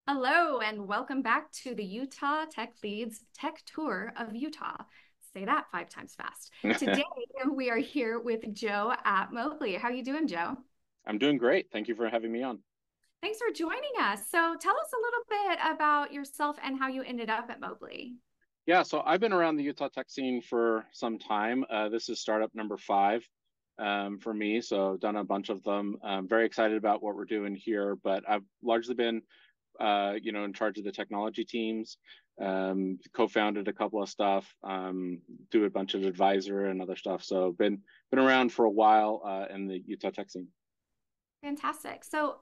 Hello, and welcome back to the Utah Tech Leads Tech Tour of Utah. Say that 5 times fast. Today, we are here with Joe at Mobly. How are you doing, Joe? I'm doing great. Thank you for having me on. Thanks for joining us. So tell us a little bit about yourself and how you ended up at Mobly. Yeah, so I've been around the Utah tech scene for some time. This is startup number five for me, so I've done a bunch of them. I'm very excited about what we're doing here, but I've largely been, in charge of the technology teams, co-founded a couple of stuff, do a bunch of advisor and other stuff. So been around for a while in the Utah tech scene. Fantastic. So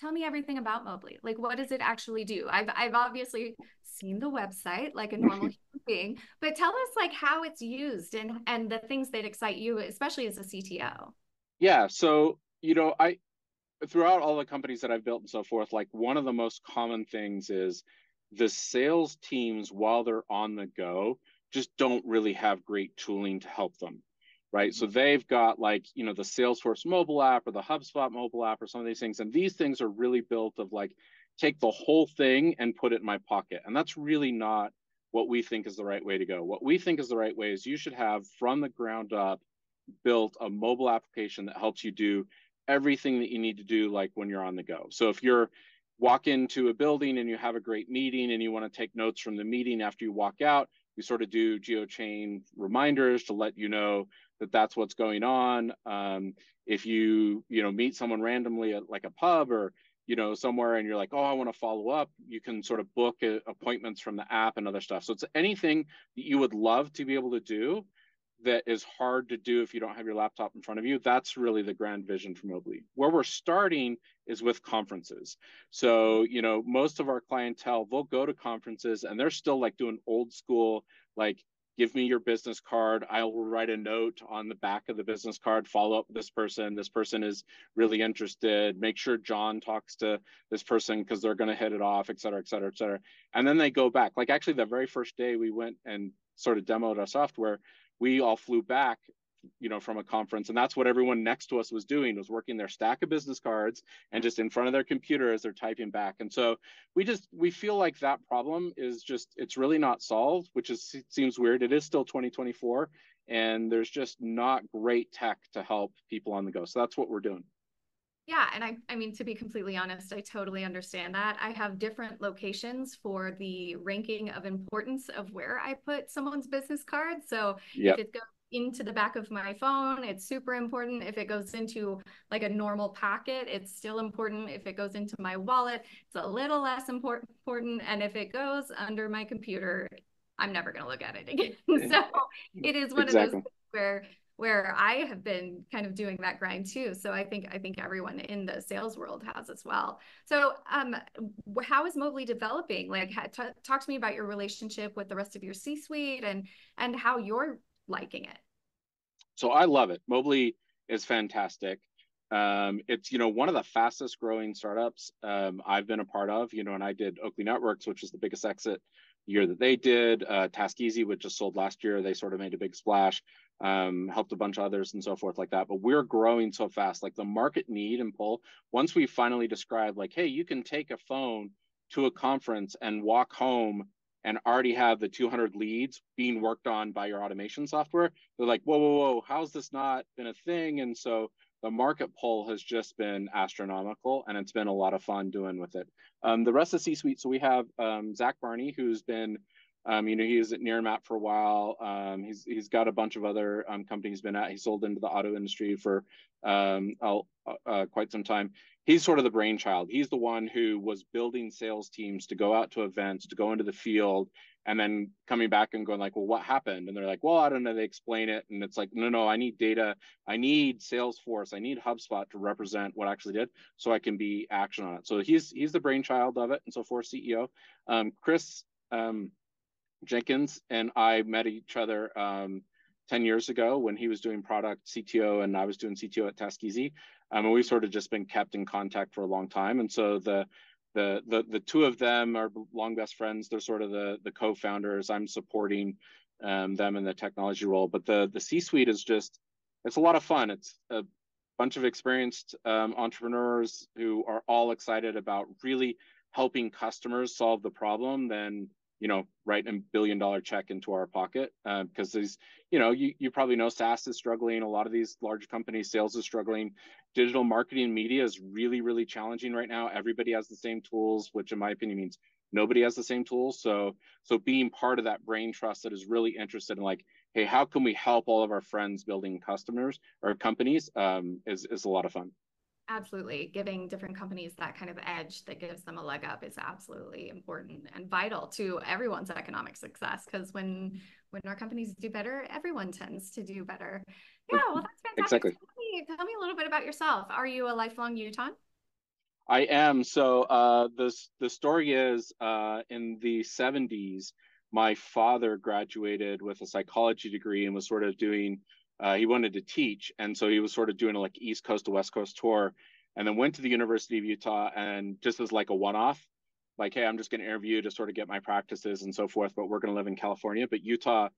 tell me everything about Mobly. Like, what does it actually do? I've obviously seen the website like a normal human being, but tell us like how it's used and the things that excite you, especially as a CTO. Yeah, so I throughout all the companies that I've built and so forth, like one of the most common things is the sales teams, while they're on the go, just don't really have great tooling to help them, right? So they've got like, the Salesforce mobile app or the HubSpot mobile app or some of these things. And these things are really built of like, take the whole thing and put it in my pocket. And that's really not what we think is the right way to go. What we think is the right way is you should have from the ground up built a mobile application that helps you do everything that you need to do like when you're on the go. So if you're walk into a building and you have a great meeting and you want to take notes from the meeting after you walk out, we sort of do geochain reminders to let you know that that's what's going on. If you meet someone randomly at like a pub or somewhere and you're like, oh, I want to follow up, you can sort of book appointments from the app and other stuff. So it's anything that you would love to be able to do that is hard to do if you don't have your laptop in front of you. That's really the grand vision for Mobly. Where we're starting is with conferences. So, most of our clientele, they'll go to conferences and they're still like doing old school, like, give me your business card. I will write a note on the back of the business card, follow up with this person. This person is really interested. Make sure John talks to this person because they're going to hit it off, et cetera, et cetera, et cetera. And then they go back. Like actually the very first day we went and sort of demoed our software, we all flew back from a conference, and that's what everyone next to us was doing, was working their stack of business cards and just in front of their computer as they're typing back. And so we feel like that problem is just, it's really not solved, which is, it seems weird. It is still 2024 and there's just not great tech to help people on the go. So that's what we're doing. Yeah, and I mean, to be completely honest, I totally understand that. I have different locations for the ranking of importance of where I put someone's business card. So if Yep. it goes into the back of my phone, it's super important. If it goes into like a normal pocket, it's still important. If it goes into my wallet, it's a little less important. And if it goes under my computer, I'm never going to look at it again. So it is one of those Exactly. things where I have been kind of doing that grind too. So I think everyone in the sales world has as well. So how is Mobly developing? Like talk to me about your relationship with the rest of your C-suite and how you're liking it. So I love it. Mobly is fantastic. It's one of the fastest growing startups I've been a part of. And I did Oakley Networks, which is the biggest exit year that they did. Task Easy, which just sold last year, they sort of made a big splash. Helped a bunch of others and so forth like that. But we're growing so fast, like the market need and pull. Once we finally describe, like, hey, you can take a phone to a conference and walk home and already have the 200 leads being worked on by your automation software, they're like, whoa, whoa, whoa, how's this not been a thing? And so the market pull has just been astronomical, and it's been a lot of fun doing with it. The rest of the C-suite, so we have Zach Barney, who's been, he was at Nearmap for a while. He's got a bunch of other companies he's been at. He sold into the auto industry for quite some time. He's sort of the brainchild. He's the one who was building sales teams to go out to events, to go into the field, and then coming back and going like, well, what happened? And they're like, well, I don't know. They explain it. And it's like, no, I need data. I need Salesforce. I need HubSpot to represent what I actually did so I can be action on it. So he's the brainchild of it. And so for CEO, Chris Jenkins and I met each other 10 years ago when he was doing product CTO and I was doing CTO at Task Easy. And we've sort of just been kept in contact for a long time. And so the two of them are long best friends. They're sort of the co-founders. I'm supporting them in the technology role. But the C-suite is just, it's a lot of fun. It's a bunch of experienced entrepreneurs who are all excited about really helping customers solve the problem than, write $1 billion check into our pocket. Because these, you probably know SaaS is struggling. A lot of these large companies, sales is struggling. Digital marketing and media is really, really challenging right now. Everybody has the same tools, which in my opinion means nobody has the same tools. So being part of that brain trust that is really interested in like, hey, how can we help all of our friends building customers or companies, is a lot of fun. Absolutely. Giving different companies that kind of edge that gives them a leg up is absolutely important and vital to everyone's economic success. Because when our companies do better, everyone tends to do better. Yeah, well, that's fantastic. Exactly. So tell me a little bit about yourself. Are you a lifelong Utah? I am. So the story is, in the 70s, my father graduated with a psychology degree and was sort of doing, he wanted to teach. And so he was sort of doing a like East Coast to West Coast tour, and then went to the University of Utah, and just as like a one-off, like, hey, I'm just going to interview to sort of get my practices and so forth, but we're going to live in California. But Utah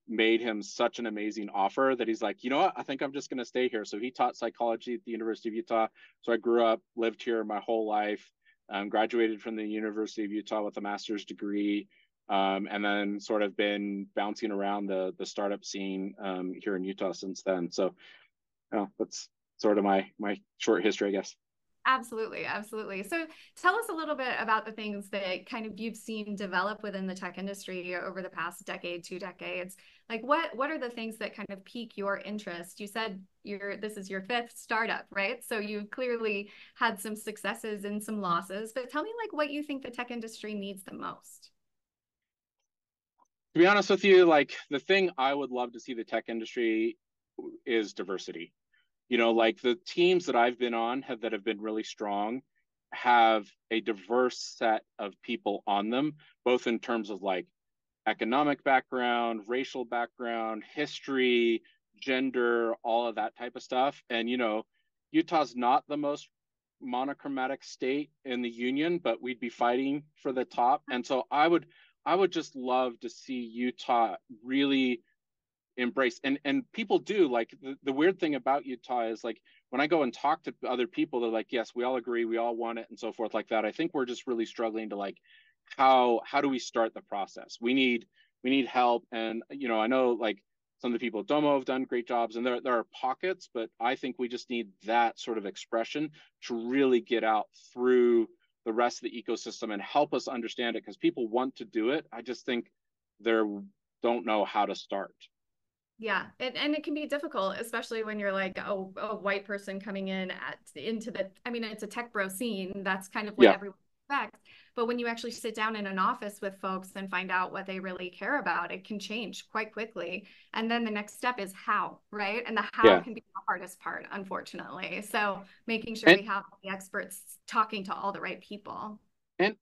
made him such an amazing offer that he's like, you know what, I think I'm just going to stay here. So he taught psychology at the University of Utah. So I grew up, lived here my whole life, graduated from the University of Utah with a master's degree, and then sort of been bouncing around the startup scene, here in Utah since then. So that's sort of my short history, I guess. Absolutely, absolutely. So tell us a little bit about the things that kind of you've seen develop within the tech industry over the past decade, 2 decades. Like what are the things that kind of pique your interest? You said this is your fifth startup, right? So you clearly had some successes and some losses, but tell me like what you think the tech industry needs the most. To be honest with you, like the thing I would love to see the tech industry is diversity. Like the teams that I've been on that have been really strong have a diverse set of people on them, both in terms of like economic background, racial background, history, gender, all of that type of stuff. And, Utah's not the most monochromatic state in the union, but we'd be fighting for the top. And so I would just love to see Utah really embrace, and people do, like the weird thing about Utah is like when I go and talk to other people, they're like, yes, we all agree, we all want it and so forth like that. I think we're just really struggling to like, how do we start the process? We need help. And I know like some of the people at Domo have done great jobs, and there are pockets, but I think we just need that sort of expression to really get out through the rest of the ecosystem and help us understand it, because people want to do it. I just think they don't know how to start. Yeah, and it can be difficult, especially when you're like a white person coming into the, I mean, it's a tech bro scene. That's kind of what Yeah. everyone expects. But when you actually sit down in an office with folks and find out what they really care about, it can change quite quickly. And then the next step is how, right? And the how Yeah. can be the hardest part, unfortunately. So making sure and we have the experts talking to all the right people.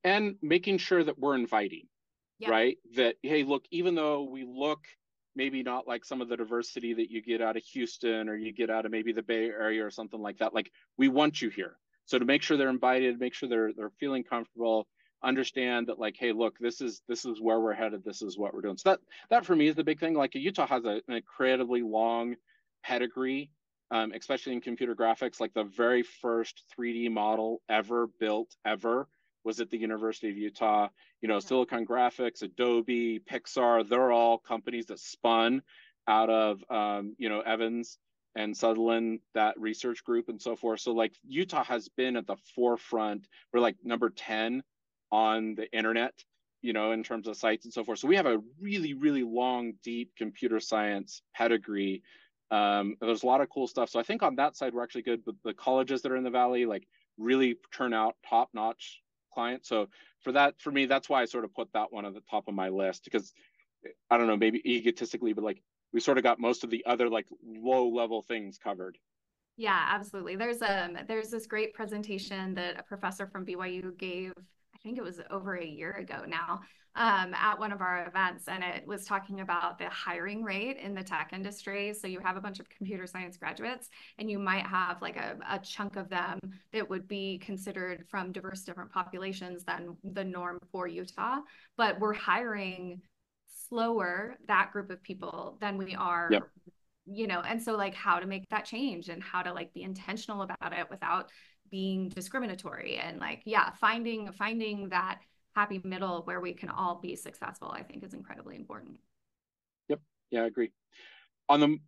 and making sure that we're inviting, Yep. right? That, hey, look, even though we look maybe not like some of the diversity that you get out of Houston or you get out of maybe the Bay Area or something like that, like we want you here. So to make sure they're invited, make sure they're feeling comfortable, understand that like, hey, look, this is where we're headed, this is what we're doing. So that for me is the big thing. Like Utah has an incredibly long pedigree, especially in computer graphics. Like the very first 3D model ever built ever was at the University of Utah. Silicon Graphics, Adobe, Pixar, they're all companies that spun out of, Evans and Sutherland, that research group and so forth. So like Utah has been at the forefront. We're like number 10 on the internet, in terms of sites and so forth. So we have a really, really long, deep computer science pedigree. There's a lot of cool stuff. So I think on that side, we're actually good. But the colleges that are in the Valley, like really turn out top-notch clients. So for me, that's why I sort of put that one at the top of my list, because I don't know, maybe egotistically, but like we sort of got most of the other like low level things covered. Yeah, absolutely. There's this great presentation that a professor from BYU gave, I think it was over a year ago now, at one of our events, and it was talking about the hiring rate in the tech industry. So you have a bunch of computer science graduates, and you might have like a chunk of them that would be considered from diverse different populations than the norm for Utah, but we're hiring slower that group of people than we Yep. are, and so like how to make that change and how to like be intentional about it without being discriminatory, and like, yeah, finding that happy middle where we can all be successful, I think is incredibly important. Yep. Yeah, I agree. On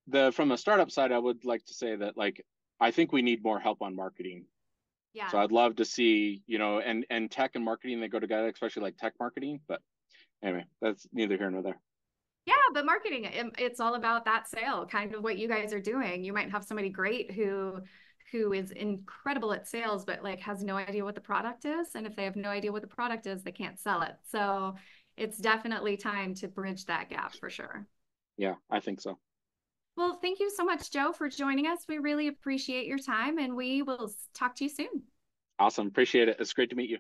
the from the startup side, I would like to say that like I think we need more help on marketing. So Yeah. I'd love to see, and tech and marketing, they go together, especially like tech marketing. But anyway, that's neither here nor there. Yeah, but marketing, it's all about that sale, kind of what you guys are doing. You might have somebody great who is incredible at sales, but like has no idea what the product is. And if they have no idea what the product is, they can't sell it. So it's definitely time to bridge that gap for sure. Yeah, I think so. Well, thank you so much, Joe, for joining us. We really appreciate your time, and we will talk to you soon. Awesome. Appreciate it. It's great to meet you.